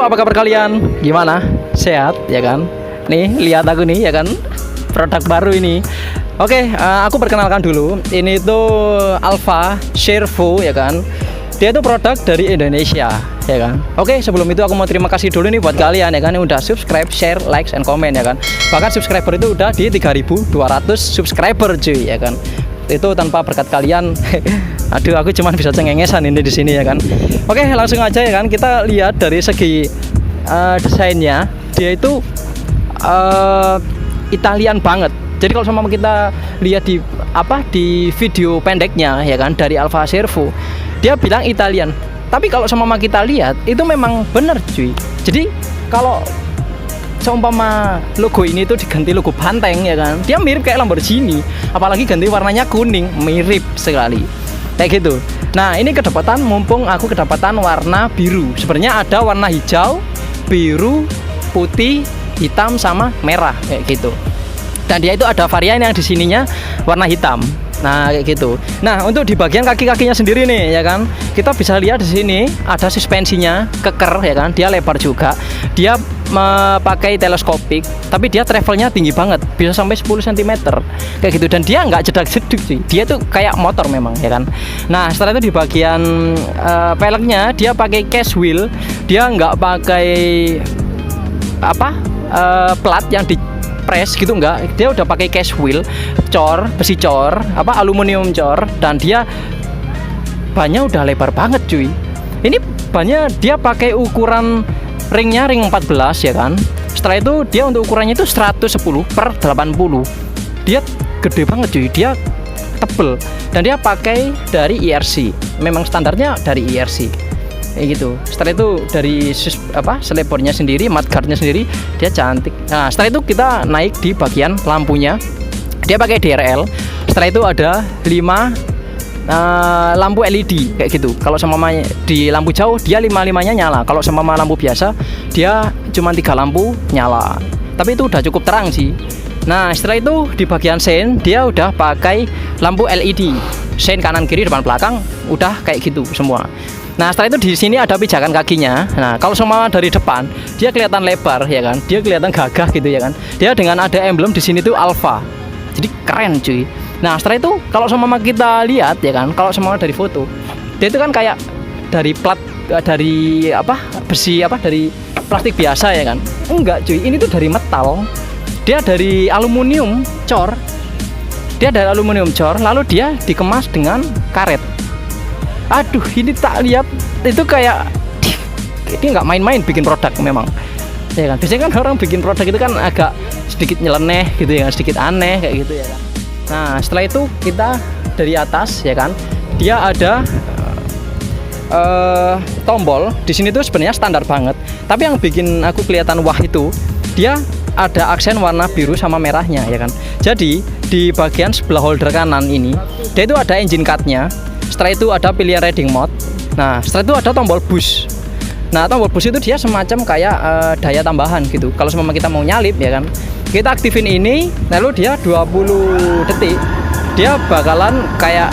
apa kabar kalian? Gimana? Sehat ya kan? Nih, lihat aku nih ya kan. Produk baru ini. Oke, aku perkenalkan dulu. Ini tuh Alfa Servo ya kan. Dia itu produk dari Indonesia ya kan. Oke, sebelum itu aku mau terima kasih dulu nih buat kalian ya kan yang udah subscribe, share, like, and comment ya kan. Bahkan subscriber itu udah di 3.200 subscriber cuy ya kan. Itu tanpa berkat kalian. Aduh, aku cuma bisa cengengesan ini di sini ya kan. Oke, langsung aja ya kan. Kita lihat dari segi desainnya. Dia itu Italian banget. Jadi kalau sama kita lihat di video pendeknya ya kan dari Alfa Servo, dia bilang Italian. Tapi kalau sama kita lihat itu memang bener cuy. Jadi kalau seumpama logo ini tuh diganti logo banteng ya kan, dia mirip kayak Lamborghini. Apalagi ganti warnanya kuning, mirip sekali kayak gitu. Nah ini kedapatan, mumpung aku kedapatan warna biru. Sebenarnya ada warna hijau, biru, putih, hitam sama merah kayak gitu. Dan dia itu ada varian yang di sininya warna hitam. Nah kayak gitu. Nah untuk di bagian kaki-kakinya sendiri nih ya kan, kita bisa lihat di sini ada suspensinya keker ya kan. Dia lebar juga. Dia pakai teleskopik, tapi dia travelnya tinggi banget, bisa sampai 10 cm kayak gitu. Dan dia nggak jedak-jeduk sih. Dia tuh kayak motor memang ya kan. Nah setelah itu di bagian peleknya dia pakai case wheel. Dia nggak pakai plat yang di press gitu enggak, dia udah pakai case wheel, besi cor, aluminium cor, dan dia bannya udah lebar banget cuy. Ini bannya dia pakai ukuran ringnya ring 14 ya kan. Setelah itu dia untuk ukurannya itu 110/80. Dia gede banget cuy, dia tebel, dan dia pakai dari IRC. Memang standarnya dari IRC. Kayak gitu. Setelah itu dari selebornya sendiri, mudguardnya sendiri, dia cantik. Nah setelah itu kita naik di bagian lampunya. Dia pakai DRL. Setelah itu ada 5 lampu LED kayak gitu. Kalau sama di lampu jauh dia 5-5-nya nyala. Kalau sama lampu biasa dia cuma 3 lampu nyala. Tapi itu udah cukup terang sih. Nah setelah itu di bagian sein dia udah pakai lampu LED. Sein kanan kiri depan belakang udah kayak gitu semua. Nah setelah itu di sini ada pijakan kakinya. Nah kalau semua dari depan dia kelihatan lebar ya kan, dia kelihatan gagah gitu ya kan. Dia dengan ada emblem di sini tuh Alfa, jadi keren cuy. Nah setelah itu kalau sama kita lihat ya kan, kalau semua dari foto, dia itu kan kayak dari plat dari besi dari plastik biasa ya kan. Enggak cuy, ini tuh dari metal. Dia dari aluminium cor. Dia dari aluminium cor, lalu dia dikemas dengan karet. Aduh, ini tak lihat itu kayak ini nggak main-main bikin produk memang ya kan. Biasanya kan orang bikin produk itu kan agak sedikit nyeleneh gitu ya, sedikit aneh kayak gitu ya kan. Nah setelah itu kita dari atas ya kan, dia ada tombol di sini tuh sebenarnya standar banget, tapi yang bikin aku kelihatan wah itu dia ada aksen warna biru sama merahnya ya kan. Jadi di bagian sebelah holder kanan ini dia itu ada engine card-nya. Setelah itu ada pilihan riding mode. Nah setelah itu ada tombol boost. Nah tombol boost itu dia semacam kayak daya tambahan gitu. Kalau semua kita mau nyalip ya kan, kita aktifin ini, lalu dia 20 detik dia bakalan kayak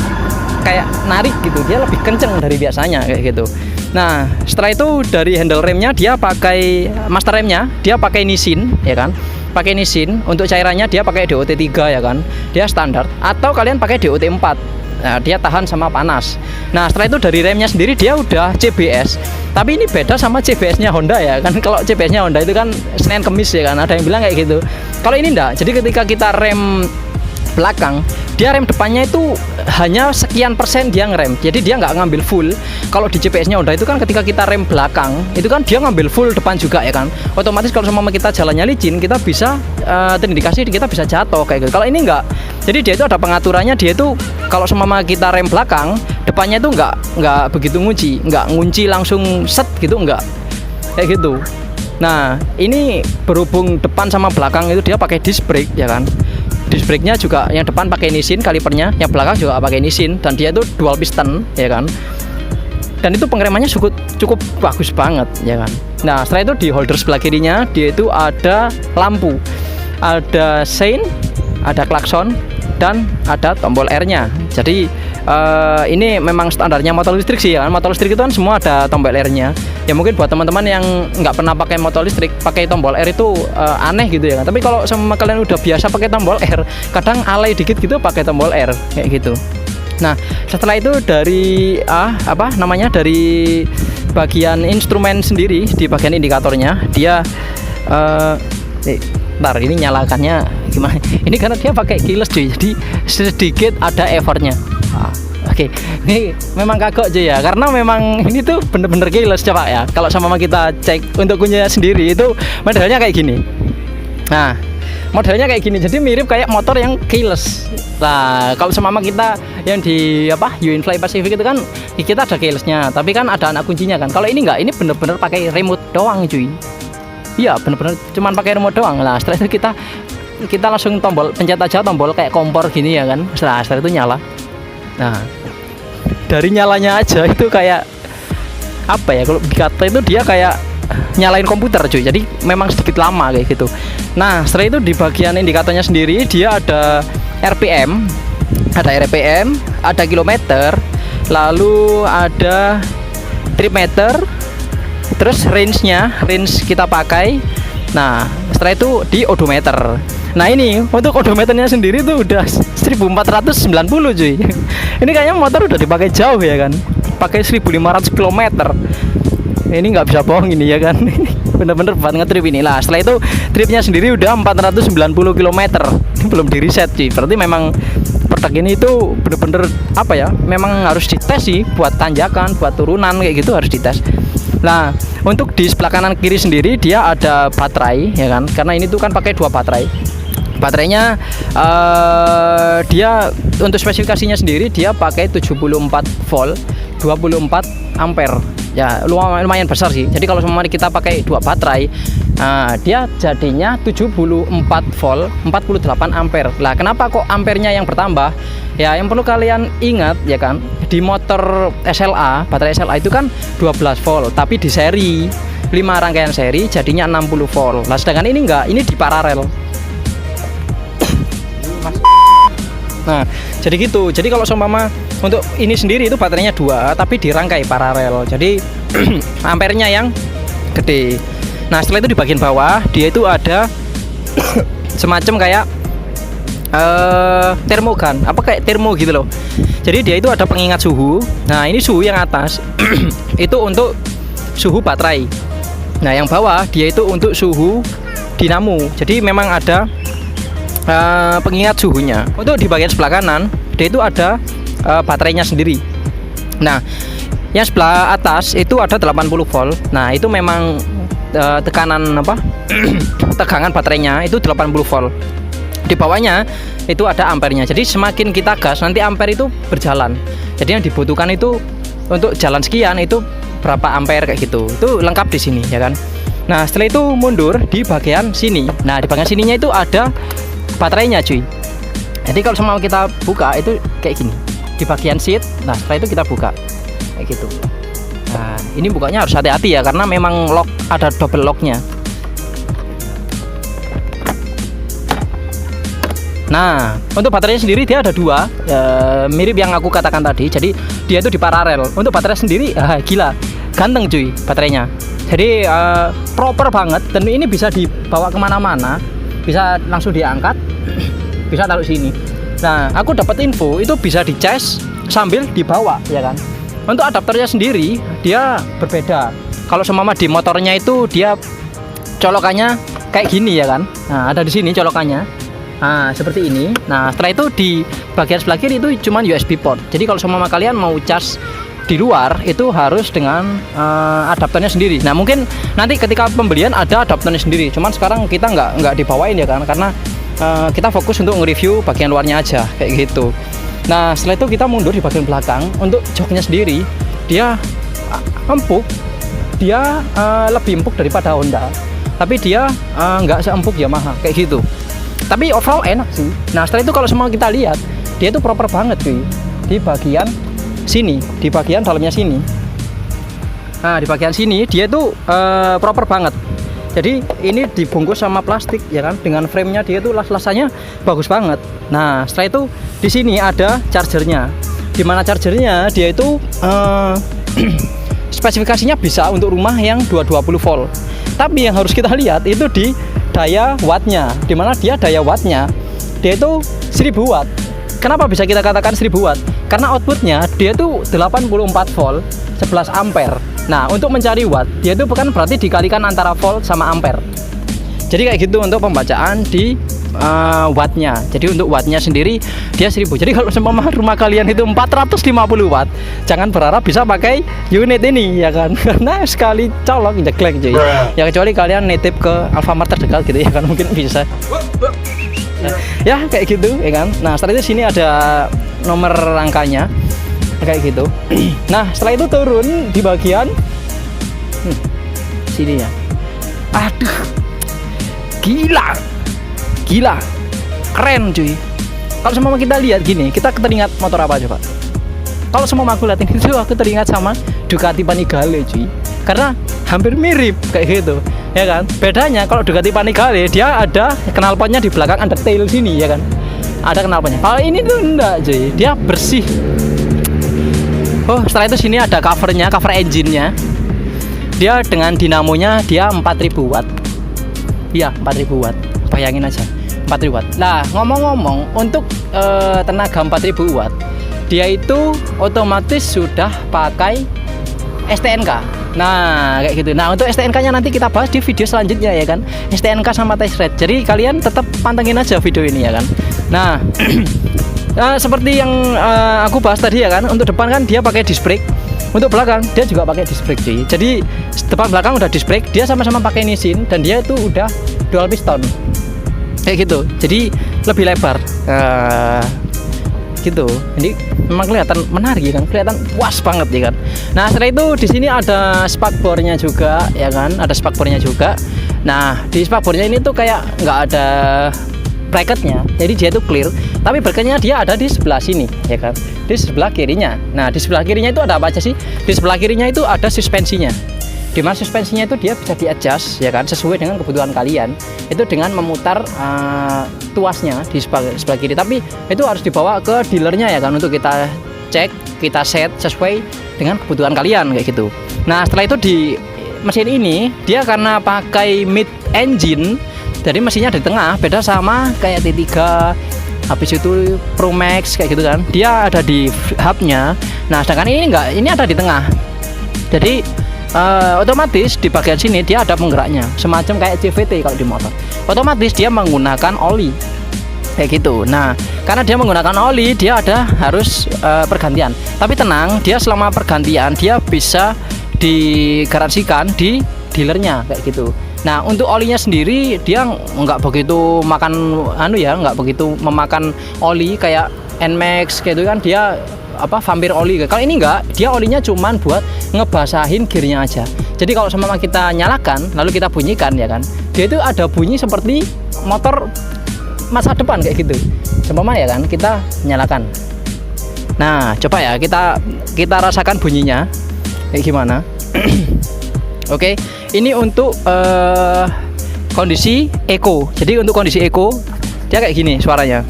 narik gitu. Dia lebih kenceng dari biasanya kayak gitu. Nah setelah itu dari handle remnya dia pakai master remnya, dia pakai Nissin ya kan. Pakai Nissin. Untuk cairannya dia pakai DOT 3 ya kan. Dia standar. Atau kalian pakai DOT 4. Nah, dia tahan sama panas. Nah setelah itu dari remnya sendiri dia udah CBS. Tapi ini beda sama CBS-nya Honda ya kan. Kalau CBS-nya Honda itu kan Senin Kemis ya kan. Ada yang bilang kayak gitu. Kalau ini enggak. Jadi ketika kita rem belakang, dia rem depannya itu hanya sekian persen dia ngerem. Jadi dia nggak ngambil full. Kalau di CBS-nya Honda itu kan ketika kita rem belakang, itu kan dia ngambil full depan juga ya kan. Otomatis kalau sama kita jalannya licin, kita bisa terindikasi kita bisa jatuh kayak gitu. Kalau ini enggak. Jadi dia itu ada pengaturannya. Dia itu kalau sama kita rem belakang, depannya itu nggak begitu ngunci langsung set gitu, enggak kayak gitu. Nah ini berhubung depan sama belakang itu dia pakai disc brake ya kan. Disc brake-nya juga yang depan pakai Nissin kalipernya, yang belakang juga pakai Nissin, dan dia itu dual piston ya kan. Dan itu pengeremannya cukup bagus banget ya kan. Nah setelah itu di holder sebelah kirinya dia itu ada lampu, ada sein, ada klakson, dan ada tombol R-nya. Jadi ini memang standarnya motor listrik sih ya. Motor listrik itu kan semua ada tombol R-nya. Ya mungkin buat teman-teman yang nggak pernah pakai motor listrik, pakai tombol R itu aneh gitu ya kan. Tapi kalau sama kalian udah biasa pakai tombol R, kadang alay dikit gitu pakai tombol R kayak gitu. Nah, setelah itu dari dari bagian instrumen sendiri, di bagian indikatornya dia ntar ini nyalakannya gimana? Ini karena dia pakai keyless cuy, jadi sedikit ada effortnya. Oke, ini memang kagok cuy ya, karena memang ini tuh bener-bener keyless coba ya. Kalau sama kita cek untuk kunci sendiri itu modelnya kayak gini. Nah, modelnya kayak gini, jadi mirip kayak motor yang keyless. Nah, kalau sama kita yang di Yuin Fly Pacific itu kan kita ada keylessnya, tapi kan ada anak kuncinya kan. Kalau ini enggak, ini bener-bener pakai remote doang cuy. Iya, bener-bener cuman pakai remote doang. Nah, setelah itu kita langsung pencet aja tombol kayak kompor gini ya kan. Setelah itu nyala. Nah, dari nyalanya aja itu kayak kalau dikata itu dia kayak nyalain komputer cuy. Jadi memang sedikit lama kayak gitu. Nah, setelah itu di bagian indikatornya sendiri dia ada RPM, ada kilometer, lalu ada trip meter, terus range kita pakai. Nah, setelah itu di odometer. Nah, ini untuk odometernya sendiri tuh udah 1490 cuy. Ini kayaknya motor udah dipakai jauh ya kan, pakai 1500 km. Ini nggak bisa bohong ini ya kan. Bener-bener buat ngetrip ini lah. Setelah itu tripnya sendiri udah 490 km. Ini belum di reset cuy. Berarti memang produk ini itu bener-bener memang harus dites sih, buat tanjakan, buat turunan kayak gitu harus dites. Nah, untuk di sebelah kanan kiri sendiri dia ada baterai ya kan, karena ini tuh kan pakai 2 baterai. Baterainya dia untuk spesifikasinya sendiri dia pakai 74 volt 24 ampere. Ya lumayan besar sih. Jadi kalau semua kita pakai 2 baterai, dia jadinya 74 volt 48 ampere. Lah kenapa kok ampernya yang bertambah? Ya yang perlu kalian ingat ya kan, di motor SLA, baterai SLA itu kan 12 volt, tapi di seri 5 rangkaian seri jadinya 60 volt. Nah sedangkan ini enggak, ini di paralel. Nah jadi gitu. Jadi kalau seumpama untuk ini sendiri itu baterainya 2 tapi dirangkai paralel, jadi ampernya yang gede. Nah setelah itu di bagian bawah dia itu ada semacam kayak termogan, kayak termo gitu loh. Jadi dia itu ada pengingat suhu. Nah ini suhu yang atas itu untuk suhu baterai. Nah yang bawah dia itu untuk suhu dinamo. Jadi memang ada pengingat suhunya. Untuk di bagian sebelah kanan dia itu ada baterainya sendiri. Nah yang sebelah atas itu ada 80 volt. Nah itu memang tekanan tegangan baterainya itu 80 volt. Di bawahnya itu ada ampernya. Jadi semakin kita gas nanti ampere itu berjalan. Jadi yang dibutuhkan itu untuk jalan sekian itu berapa ampere kayak gitu. Itu lengkap di sini ya kan. Nah setelah itu mundur di bagian sini. Nah di bagian sininya itu ada baterainya cuy. Jadi kalau semua kita buka itu kayak gini di bagian seat. Nah setelah itu kita buka kayak gitu. Nah ini bukanya harus hati-hati ya, karena memang lock, ada double locknya. Nah untuk baterainya sendiri dia ada 2, mirip yang aku katakan tadi. Jadi dia itu di paralel. Untuk baterai sendiri gila ganteng cuy baterainya. Jadi proper banget, dan ini bisa dibawa kemana-mana, bisa langsung diangkat, bisa taruh sini. Nah aku dapat info itu bisa dicas sambil dibawa ya kan. Untuk adapternya sendiri dia berbeda. Kalau seumpama di motornya itu dia colokannya kayak gini ya kan. Nah ada di sini colokannya. Nah seperti ini. Nah setelah itu di bagian sebelah kiri itu cuman USB port. Jadi kalau seumpama kalian mau cas di luar itu harus dengan adapternya sendiri. Nah mungkin nanti ketika pembelian ada adapternya sendiri. Cuman sekarang kita nggak dibawain ya kan, karena kita fokus untuk nge-review bagian luarnya aja kayak gitu. Nah setelah itu kita mundur di bagian belakang. Untuk joknya sendiri dia empuk. Dia lebih empuk daripada Honda, tapi dia nggak seempuk Yamaha kayak gitu. Tapi overall enak sih. Nah setelah itu kalau semua kita lihat dia itu proper banget cuy. Di bagian sini, di bagian dalamnya sini. Nah di bagian sini dia itu proper banget. Jadi ini dibungkus sama plastik ya kan, dengan frame-nya dia itu las-lasannya bagus banget. Nah setelah itu di sini ada chargernya. di mana chargernya dia itu spesifikasinya bisa untuk rumah yang 220 volt. Tapi yang harus kita lihat itu di daya wattnya, di mana dia daya wattnya dia itu 1000 watt. Kenapa bisa kita katakan 1000 watt? Karena outputnya dia itu 84 volt 11 ampere. Nah, untuk mencari watt dia itu bukan berarti dikalikan antara volt sama ampere. Jadi kayak gitu untuk pembacaan di wattnya. Jadi untuk wattnya sendiri dia 1000. Jadi kalau seumpama rumah kalian itu 450 watt, jangan berharap bisa pakai unit ini ya kan, karena sekali colok jeglek cuy. Ya kecuali kalian nitip ke Alfamart terdekat gitu ya kan, mungkin bisa. Ya kayak gitu ya kan. Nah setelah itu sini ada nomor rangkanya kayak gitu. Nah setelah itu turun di bagian sini ya. Aduh, gila, keren cuy. Kalau semua kita lihat gini, kita teringat motor apa coba? Kalau semua aku liatin itu aku teringat sama Ducati Panigale cuy, karena hampir mirip kayak gitu ya kan. Bedanya kalau Ducati Panigale dia ada knalpotnya di belakang undertail sini ya kan, ada knalpotnya. Kalau ini tuh enggak cuy, dia bersih. Oh setelah itu sini ada covernya, cover engine-nya. Dia dengan dinamonya dia 4000 watt. Iya 4000 watt, bayangin aja 4000 watt. Nah ngomong-ngomong untuk tenaga 4000 watt, dia itu otomatis sudah pakai STNK. Nah kayak gitu. Nah untuk STNK-nya nanti kita bahas di video selanjutnya ya kan, STNK sama test ride. Jadi kalian tetap pantengin aja video ini ya kan. Nah seperti yang aku bahas tadi ya kan, untuk depan kan dia pakai disc brake, untuk belakang dia juga pakai disc brake cuy. Jadi depan belakang udah disc brake, dia sama-sama pakai Nissin dan dia itu udah dual piston kayak gitu. Jadi lebih lebar gitu. Jadi memang kelihatan menarik ya kan, kelihatan puas banget ya kan. Nah setelah itu di sini ada spakbornya juga ya kan, ada spakbornya juga. Nah di spakbornya ini tuh kayak nggak ada bracketnya, jadi dia itu clear. Tapi bracketnya dia ada di sebelah sini ya kan, di sebelah kirinya. Nah di sebelah kirinya itu ada apa aja sih? Di sebelah kirinya itu ada suspensinya, dimana suspensinya itu dia bisa di-adjust ya kan, sesuai dengan kebutuhan kalian. Itu dengan memutar tuasnya di sebelah kiri. Tapi itu harus dibawa ke dealernya ya kan, untuk kita cek, kita set sesuai dengan kebutuhan kalian kayak gitu. Nah setelah itu di mesin ini dia karena pakai mid engine, jadi mesinnya di tengah, beda sama kayak T3 habis itu Pro Max kayak gitu kan, dia ada di hubnya. Nah sedangkan ini enggak, ini ada di tengah. Jadi otomatis di bagian sini dia ada penggeraknya, semacam kayak CVT kalau di motor. Otomatis dia menggunakan oli kayak gitu. Nah karena dia menggunakan oli, dia ada harus pergantian. Tapi tenang, dia selama pergantian dia bisa digaransikan di dealernya kayak gitu. Nah untuk olinya sendiri dia nggak begitu makan nggak begitu memakan oli kayak Nmax kayak itu kan, dia vampir oli. Kalau ini enggak, dia olinya cuman buat ngebasahin gearnya aja. Jadi kalau sama kita nyalakan lalu kita bunyikan ya kan, dia itu ada bunyi seperti motor masa depan kayak gitu. Seumpama ya kan, kita nyalakan. Nah coba ya kita rasakan bunyinya kayak gimana. Oke, ini untuk kondisi eco. Jadi untuk kondisi eco dia kayak gini suaranya.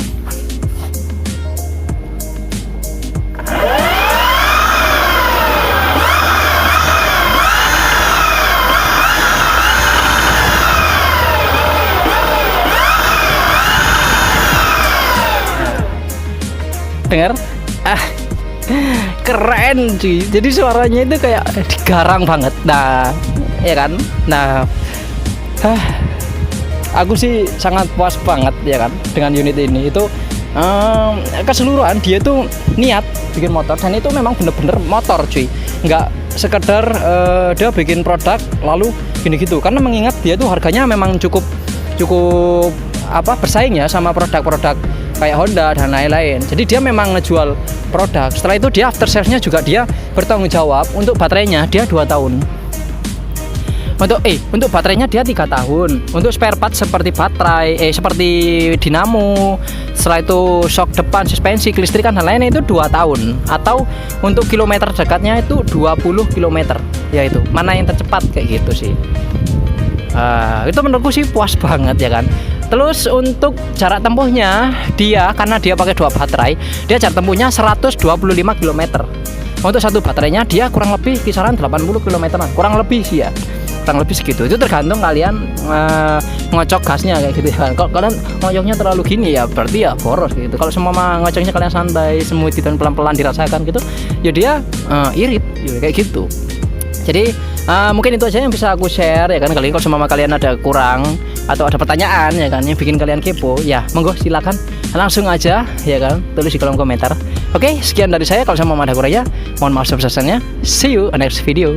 Dengar? Keren cuy. Jadi suaranya itu kayak digarang banget. Nah ya kan. Nah aku sih sangat puas banget ya kan dengan unit ini. Itu keseluruhan dia tuh niat bikin motor, dan itu memang bener-bener motor cuy, nggak sekedar dia bikin produk lalu gini gitu. Karena mengingat dia tuh harganya memang cukup bersaing ya sama produk-produk kayak Honda dan lain-lain. Jadi dia memang ngejual produk. Setelah itu dia after sales-nya juga dia bertanggung jawab. Untuk baterainya dia 2 tahun. Untuk baterainya dia 3 tahun. Untuk spare part seperti baterai, seperti dinamo, setelah itu shock depan, suspensi, kelistrikan dan lainnya itu 2 tahun. Atau untuk kilometer dekatnya itu 20 km. Ya itu, mana yang tercepat kayak gitu sih. Itu menurutku sih puas banget ya kan. Terus untuk jarak tempuhnya dia, karena dia pakai 2 baterai, dia jarak tempuhnya 125 km. Untuk satu baterainya dia kurang lebih kisaran 80 km, kurang lebih sih ya, kurang lebih segitu. Itu tergantung kalian ngocok gasnya kayak gitu ya. Kalau kalian ngocoknya terlalu gini ya berarti ya boros gitu. Kalau semua ngocoknya kalian santai, smooth dan pelan-pelan dirasakan gitu, ya dia irit ya, kayak gitu. Jadi mungkin itu aja yang bisa aku share ya kan. Kalau semua kalian ada kurang atau ada pertanyaan ya kan yang bikin kalian kepo, ya monggo silakan langsung aja ya kan, tulis di kolom komentar. Oke, sekian dari saya. Kalau sama ada kurangnya mohon maaf sebesar-besarnya. See you on next video.